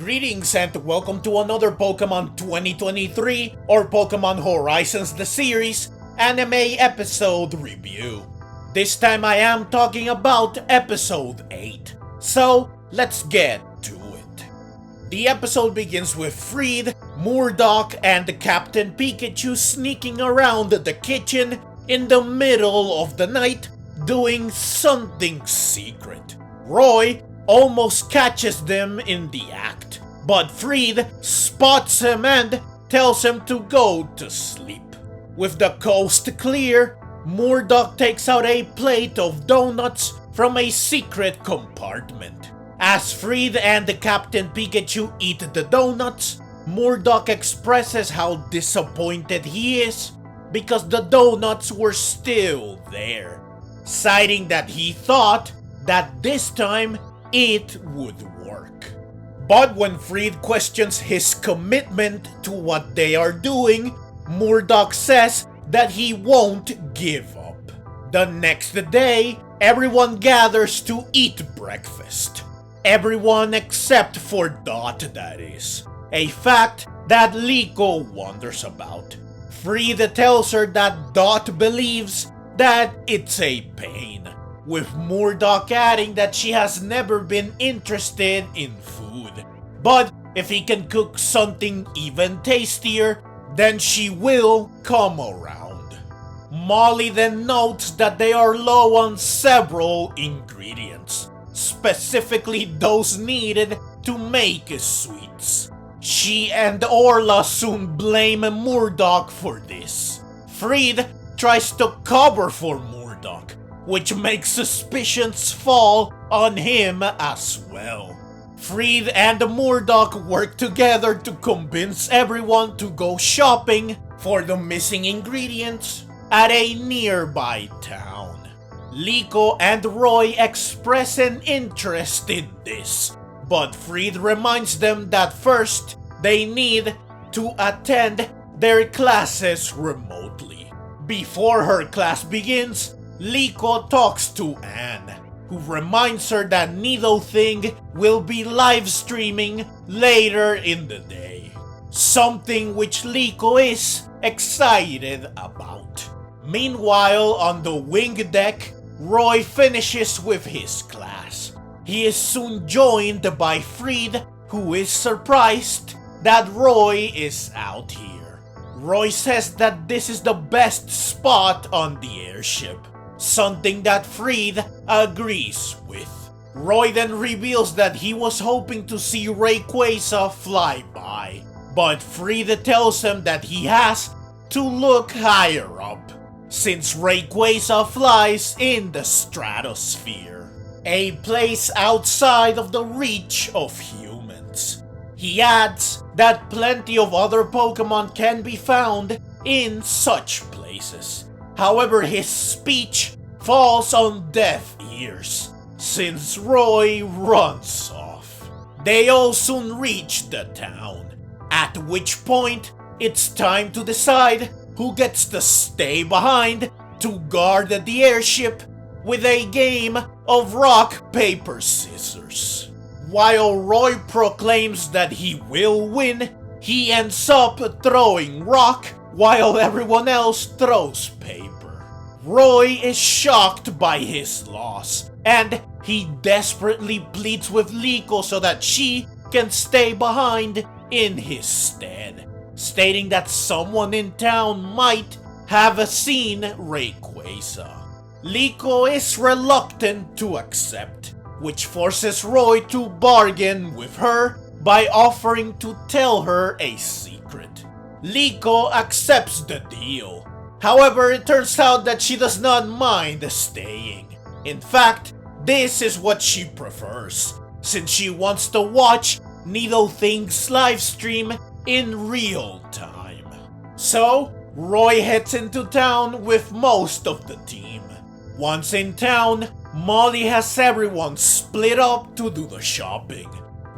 Greetings and welcome to another Pokemon 2023 or Pokemon Horizons the series anime episode review. This time I am talking about episode 8, so let's get to it. The episode begins with Freed, Murdock, and Captain Pikachu sneaking around the kitchen in the middle of the night doing something secret. Roy almost catches them in the act, but Freed spots him and tells him to go to sleep. With the coast clear, Murdock takes out a plate of donuts from a secret compartment. As Freed and Captain Pikachu eat the donuts, Murdock expresses how disappointed he is because the donuts were still there, citing that he thought that this time it would work. But when Freed questions his commitment to what they are doing, Murdock says that he won't give up. The next day, everyone gathers to eat breakfast. Everyone except for Dot, that is. A fact that Liko wonders about. Freed tells her that Dot believes that it's a pain, with Murdock adding that she has never been interested in food. But if he can cook something even tastier, then she will come around. Molly then notes that they are low on several ingredients, specifically those needed to make sweets. She and Orla soon blame Murdock for this. Freed tries to cover for Murdock, which makes suspicions fall on him as well. Freed and Murdock work together to convince everyone to go shopping for the missing ingredients at a nearby town. Liko and Roy express an interest in this, but Freed reminds them that first they need to attend their classes remotely. Before her class begins, Liko talks to Anne, who reminds her that NidoThing will be live streaming later in the day, something which Liko is excited about. Meanwhile, on the wing deck, Roy finishes with his class. He is soon joined by Freed, who is surprised that Roy is out here. Roy says that this is the best spot on the airship, something that Freed agrees with. Roy then reveals that he was hoping to see Rayquaza fly by, but Freed tells him that he has to look higher up, since Rayquaza flies in the stratosphere, a place outside of the reach of humans. He adds that plenty of other Pokemon can be found in such places. However, his speech falls on deaf ears, since Roy runs off. They all soon reach the town, at which point it's time to decide who gets to stay behind to guard the airship with a game of rock, paper, scissors. While Roy proclaims that he will win, he ends up throwing rock while everyone else throws paper. Roy is shocked by his loss, and he desperately pleads with Liko so that she can stay behind in his stead, stating that someone in town might have seen Rayquaza. Liko is reluctant to accept, which forces Roy to bargain with her by offering to tell her a secret. Liko accepts the deal. However, it turns out that she does not mind staying. In fact, this is what she prefers, since she wants to watch NidoThing's livestream in real time. So, Roy heads into town with most of the team. Once in town, Molly has everyone split up to do the shopping,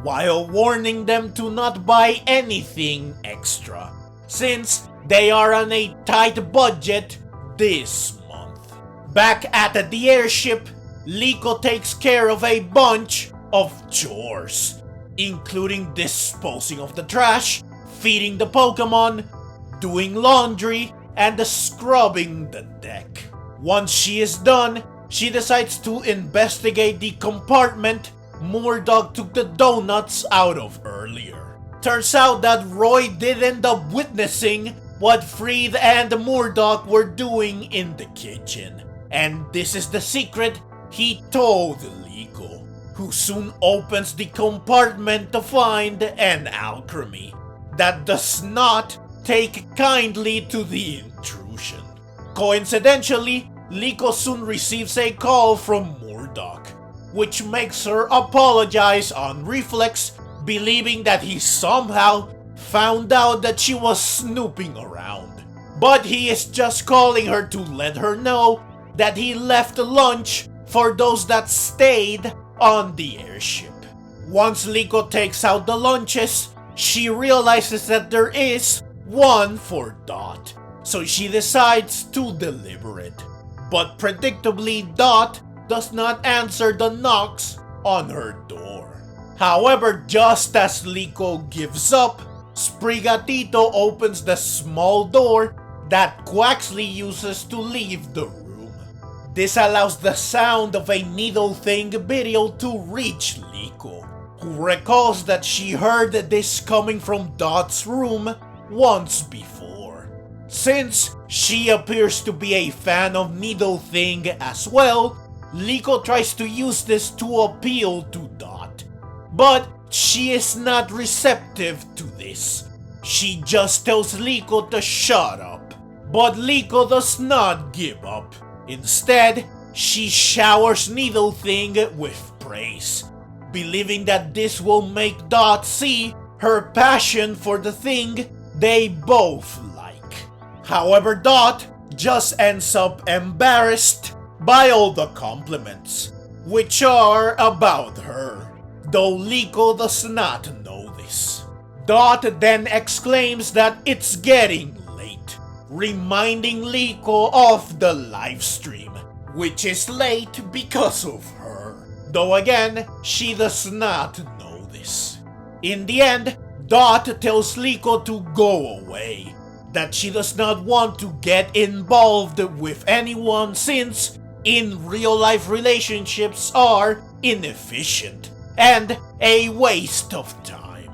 while warning them to not buy anything extra, since they are on a tight budget this month. Back at the airship, Liko takes care of a bunch of chores, including disposing of the trash, feeding the Pokemon, doing laundry, and scrubbing the deck. Once she is done, she decides to investigate the compartment Murdock took the donuts out of earlier. Turns out that Roy did end up witnessing what Fried and Murdock were doing in the kitchen. And this is the secret he told Liko, who soon opens the compartment to find an alchemy that does not take kindly to the intrusion. Coincidentally, Liko soon receives a call from Murdock, which makes her apologize on reflex, believing that he somehow found out that she was snooping around. But he is just calling her to let her know that he left lunch for those that stayed on the airship. Once Liko takes out the lunches, she realizes that there is one for Dot, so she decides to deliver it. But predictably, Dot does not answer the knocks on her door. However, just as Liko gives up, Sprigatito opens the small door that Quaxley uses to leave the room. This allows the sound of a NidoThing video to reach Liko, who recalls that she heard this coming from Dot's room once before. Since she appears to be a fan of NidoThing as well, Liko tries to use this to appeal to Dot, but she is not receptive to this. She just tells Liko to shut up, but Liko does not give up. Instead, she showers NidoThing with praise, believing that this will make Dot see her passion for the thing they both like. However, Dot just ends up embarrassed by all the compliments, which are about her, though Liko does not know this. Dot then exclaims that it's getting late, reminding Liko of the live stream, which is late because of her, though again, she does not know this. In the end, Dot tells Liko to go away, that she does not want to get involved with anyone since in real-life relationships are inefficient and a waste of time.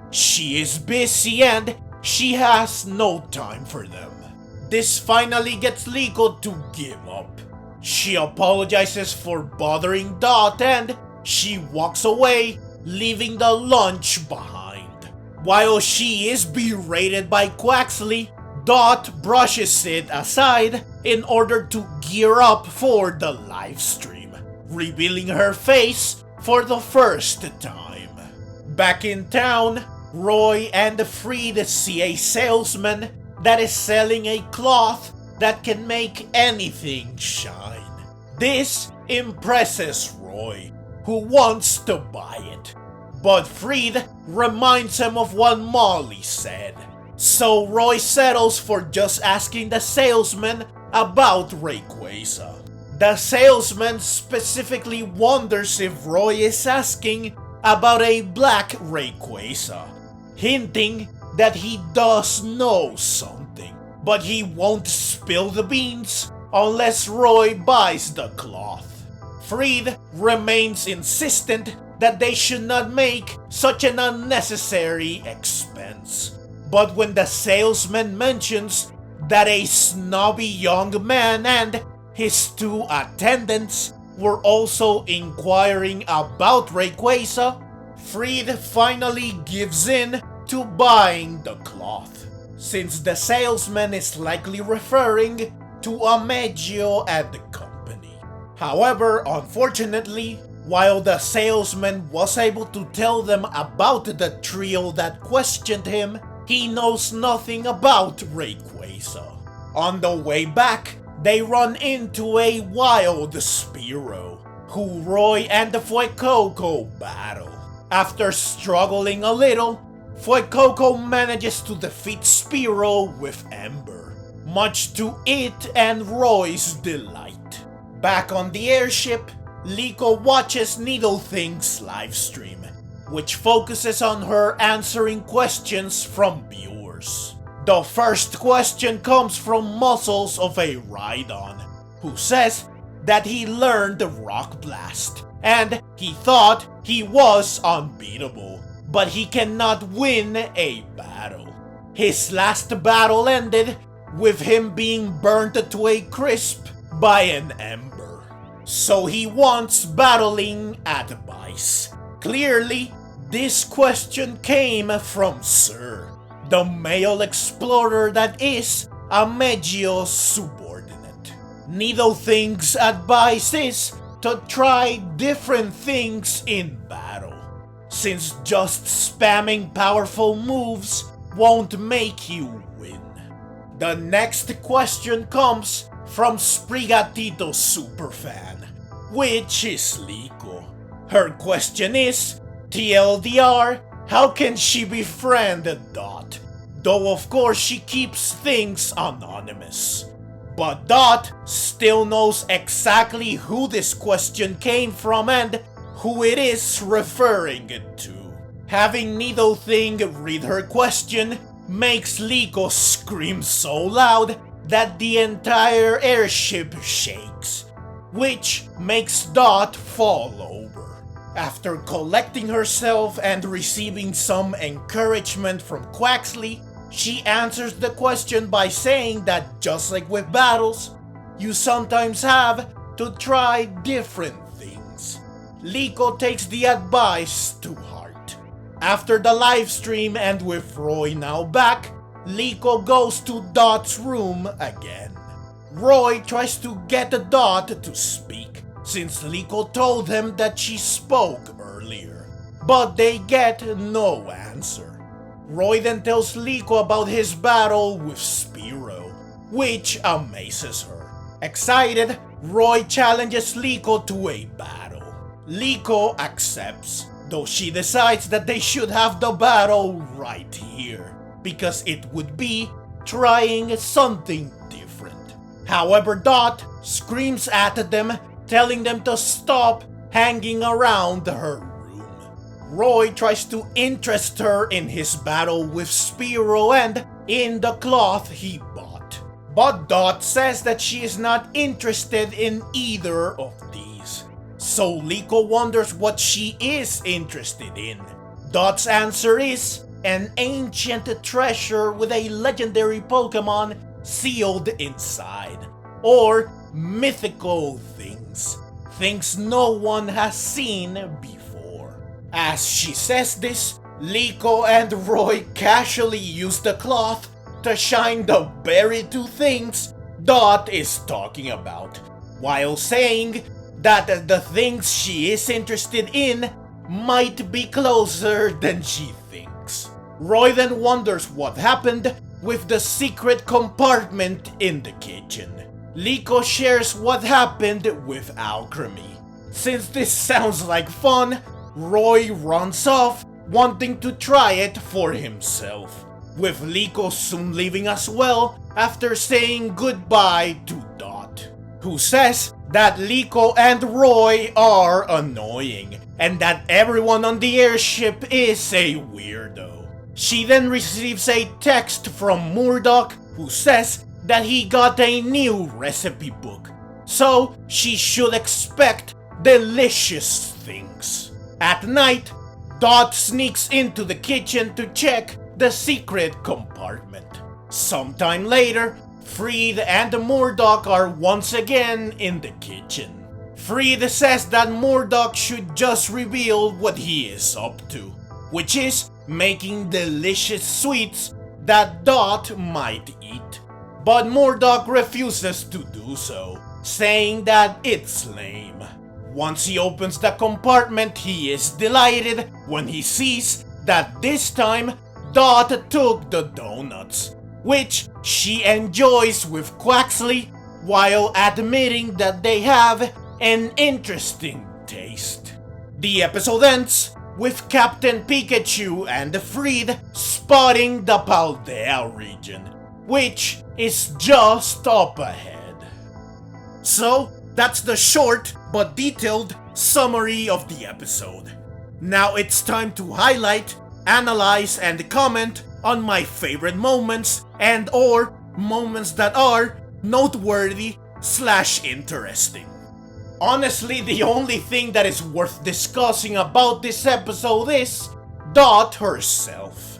She is busy and she has no time for them. This finally gets Liko to give up. She apologizes for bothering Dot and she walks away, leaving the lunch behind. While she is berated by Quaxley, Dot brushes it aside in order to gear up for the live stream, revealing her face for the first time. Back in town, Roy and Fried see a salesman that is selling a cloth that can make anything shine. This impresses Roy, who wants to buy it, but Fried reminds him of what Molly said. So Roy settles for just asking the salesman about Rayquaza. The salesman specifically wonders if Roy is asking about a black Rayquaza, hinting that he does know something, but he won't spill the beans unless Roy buys the cloth. Fried remains insistent that they should not make such an unnecessary expense. But when the salesman mentions that a snobby young man and his two attendants were also inquiring about Rayquaza, Fried finally gives in to buying the cloth, since the salesman is likely referring to Amedeo and the company. However, unfortunately, while the salesman was able to tell them about the trio that questioned him, he knows nothing about Rayquaza. On the way back, they run into a wild Spearow, who Roy and Fuecoco battle. After struggling a little, Fuecoco manages to defeat Spearow with Ember, much to it and Roy's delight. Back on the airship, Liko watches NidoThing's livestream, which focuses on her answering questions from viewers. The first question comes from Muscles of a Rhydon, who says that he learned the Rock Blast, and he thought he was unbeatable, but he cannot win a battle. His last battle ended with him being burnt to a crisp by an ember. So he wants battling advice. Clearly, this question came from Sir, the male explorer that is a Megio subordinate. NidoThing's advice is to try different things in battle, since just spamming powerful moves won't make you win. The next question comes from Sprigatito Superfan, which is Liko. Her question is, TLDR, how can she befriend Dot? Though of course she keeps things anonymous. But Dot still knows exactly who this question came from and who it is referring to. Having NidoThing read her question makes Liko scream so loud that the entire airship shakes, which makes Dot fall over. After collecting herself and receiving some encouragement from Quaxley, she answers the question by saying that just like with battles, you sometimes have to try different things. Liko takes the advice to heart. After the live stream and with Roy now back, Liko goes to Dot's room again. Roy tries to get Dot to speak, since Liko told him that she spoke earlier, but they get no answer. Roy then tells Liko about his battle with Spiro, which amazes her. Excited, Roy challenges Liko to a battle. Liko accepts, though she decides that they should have the battle right here, because it would be trying something different. However, Dot screams at them, telling them to stop hanging around her room. Roy tries to interest her in his battle with Spiro and in the cloth he bought. But Dot says that she is not interested in either of these. So Liko wonders what she is interested in. Dot's answer is an ancient treasure with a legendary Pokemon sealed inside, or mythical things. Things no one has seen before. As she says this, Liko and Roy casually use the cloth to shine the very two things Dot is talking about, while saying that the things she is interested in might be closer than she thinks. Roy then wonders what happened with the secret compartment in the kitchen. Liko shares what happened with alchemy. Since this sounds like fun, Roy runs off, wanting to try it for himself, with Liko soon leaving as well after saying goodbye to Dot, who says that Liko and Roy are annoying and that everyone on the airship is a weirdo. She then receives a text from Murdock, who says that he got a new recipe book, so she should expect delicious things. At night, Dot sneaks into the kitchen to check the secret compartment. Sometime later, Freed and Murdock are once again in the kitchen. Freed says that Murdock should just reveal what he is up to, which is making delicious sweets that Dot might eat. But Murdock refuses to do so, saying that it's lame. Once he opens the compartment, he is delighted when he sees that this time Dot took the donuts, which she enjoys with Quaxley while admitting that they have an interesting taste. The episode ends with Captain Pikachu and Freed spotting the Paldea region, which is just up ahead. So, that's the short but detailed summary of the episode. Now it's time to highlight, analyze, and comment on my favorite moments and or moments that are noteworthy / interesting. Honestly, the only thing that is worth discussing about this episode is Dot herself.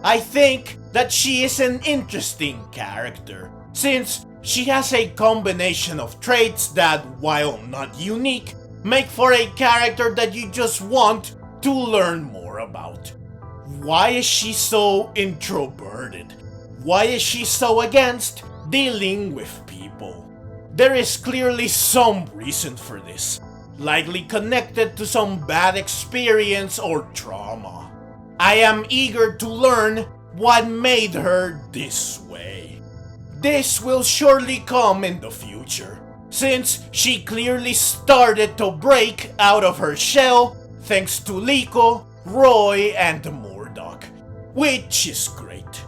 I think that she is an interesting character, since she has a combination of traits that, while not unique, make for a character that you just want to learn more about. Why is she so introverted? Why is she so against dealing with people? There is clearly some reason for this, likely connected to some bad experience or trauma. I am eager to learn what made her this way. This will surely come in the future, since she clearly started to break out of her shell thanks to Liko, Roy, and Murdock, which is great.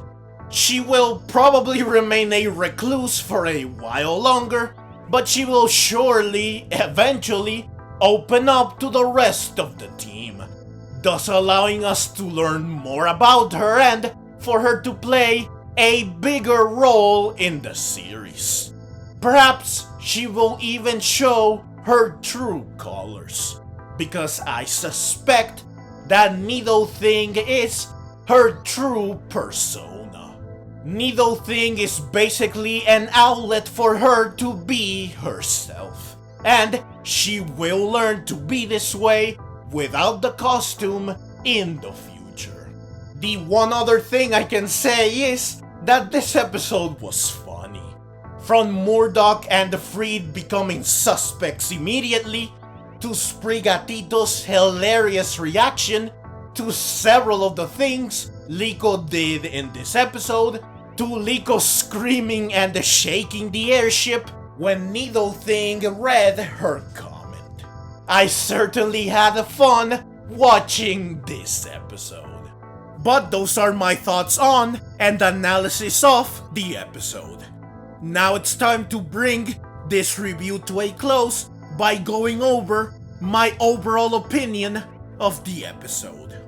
She will probably remain a recluse for a while longer, but she will surely, eventually, open up to the rest of the team, thus allowing us to learn more about her and for her to play a bigger role in the series. Perhaps she will even show her true colors, because I suspect that NidoThing is her true persona. NidoThing is basically an outlet for her to be herself, and she will learn to be this way without the costume in the future. The one other thing I can say is that this episode was funny. From Murdock and the Freed becoming suspects immediately, to Sprigatito's hilarious reaction to several of the things Liko did in this episode, to Liko screaming and shaking the airship when NidoThing read her comment. I certainly had fun watching this episode. But those are my thoughts on and analysis of the episode. Now it's time to bring this review to a close by going over my overall opinion of the episode.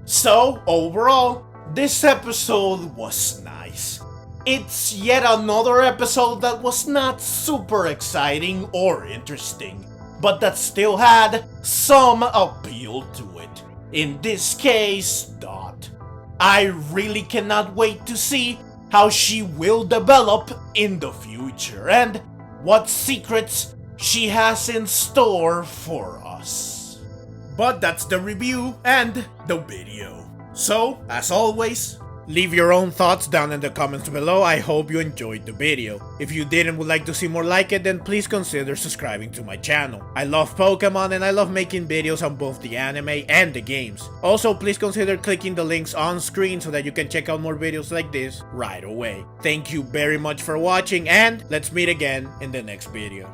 So, overall, this episode was nice. It's yet another episode that was not super exciting or interesting, but that still had some appeal to it. In this case, Dot. I really cannot wait to see how she will develop in the future and what secrets she has in store for us. But that's the review and the video. So, as always, leave your own thoughts down in the comments below. I hope you enjoyed the video. If you did and would like to see more like it, then please consider subscribing to my channel. I love Pokemon and I love making videos on both the anime and the games. Also, please consider clicking the links on screen so that you can check out more videos like this right away. Thank you very much for watching and let's meet again in the next video.